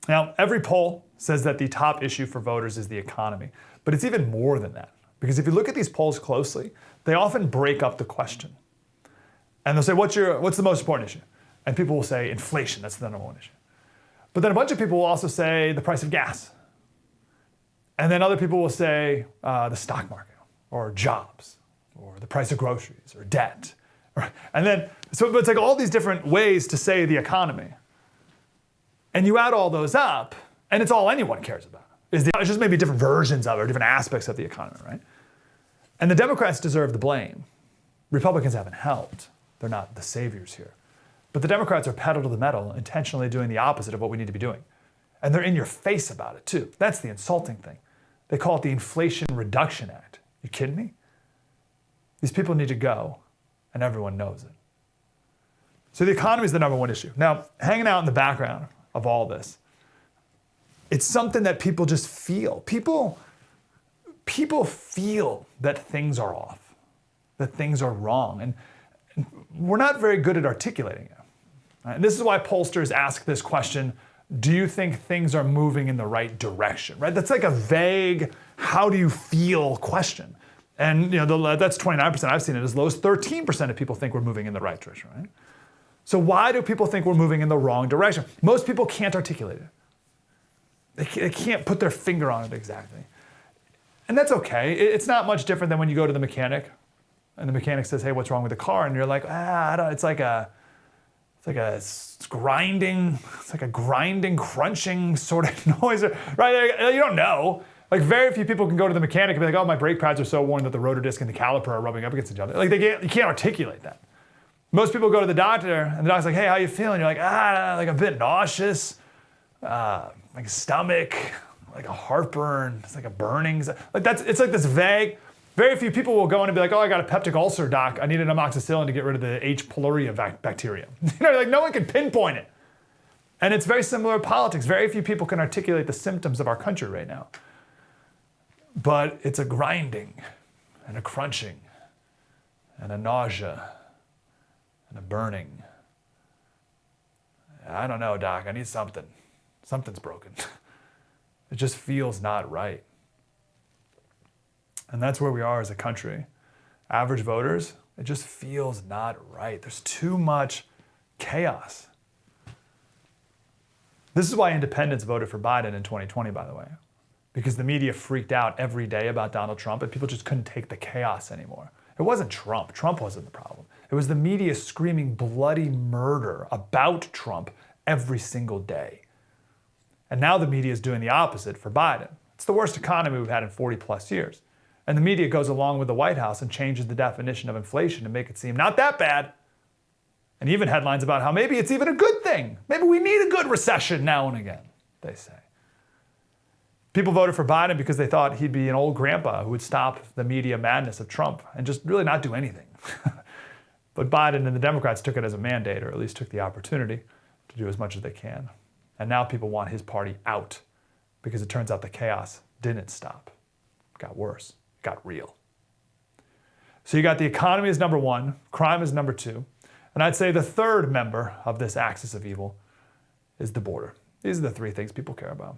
Now, every poll says that the top issue for voters is the economy, but it's even more than that. Because if you look at these polls closely, they often break up the question. And they'll say, what's the most important issue? And people will say inflation, that's the number one issue. But then a bunch of people will also say the price of gas. And then other people will say the stock market, or jobs, or the price of groceries, or debt. And then, so it's like all these different ways to say the economy. And you add all those up, and it's all anyone cares about. It's just maybe different versions of it, or different aspects of the economy, right? And the Democrats deserve the blame. Republicans haven't helped. They're not the saviors here. But the Democrats are pedal to the metal, intentionally doing the opposite of what we need to be doing. And they're in your face about it too. That's the insulting thing. They call it the Inflation Reduction Act. You kidding me? These people need to go, and everyone knows it. So the economy is the number one issue. Now, hanging out in the background of all this, it's something that people just feel. People feel that things are off, that things are wrong, and we're not very good at articulating it. And this is why pollsters ask this question, do you think things are moving in the right direction, right? That's like a vague, how do you feel question. And that's 29%. I've seen it as low as 13% of people think we're moving in the right direction, right? So why do people think we're moving in the wrong direction? Most people can't articulate it. They can't put their finger on it exactly. And that's okay. It's not much different than when you go to the mechanic and the mechanic says, hey, what's wrong with the car? And you're like, it's like a grinding, crunching sort of noise, right? You don't know. Like very few people can go to the mechanic and be like, oh, my brake pads are so worn that the rotor disc and the caliper are rubbing up against each other. Like you can't articulate that. Most people go to the doctor and the doctor's like, hey, how you feeling? You're like, like a bit nauseous, like a stomach, like a heartburn, it's like a burning. It's like this vague. Very few people will go in and be like, oh, I got a peptic ulcer, doc. I need an amoxicillin to get rid of the H. pylori bacteria. Like no one can pinpoint it. And it's very similar to politics. Very few people can articulate the symptoms of our country right now. But it's a grinding and a crunching and a nausea and a burning. I don't know, doc, I need something. Something's broken. It just feels not right. And that's where we are as a country. Average voters, it just feels not right. There's too much chaos. This is why independents voted for Biden in 2020, by the way, because the media freaked out every day about Donald Trump and people just couldn't take the chaos anymore. It wasn't Trump. Trump wasn't the problem. It was the media screaming bloody murder about Trump every single day. And now the media is doing the opposite for Biden. It's the worst economy we've had in 40 plus years. And the media goes along with the White House and changes the definition of inflation to make it seem not that bad. And even headlines about how maybe it's even a good thing. Maybe we need a good recession now and again, they say. People voted for Biden because they thought he'd be an old grandpa who would stop the media madness of Trump and just really not do anything. But Biden and the Democrats took it as a mandate, or at least took the opportunity to do as much as they can. And now people want his party out because it turns out the chaos didn't stop. It got worse. It got real. So you got the economy as number one, crime is number two, and I'd say the third member of this axis of evil is the border. These are the three things people care about.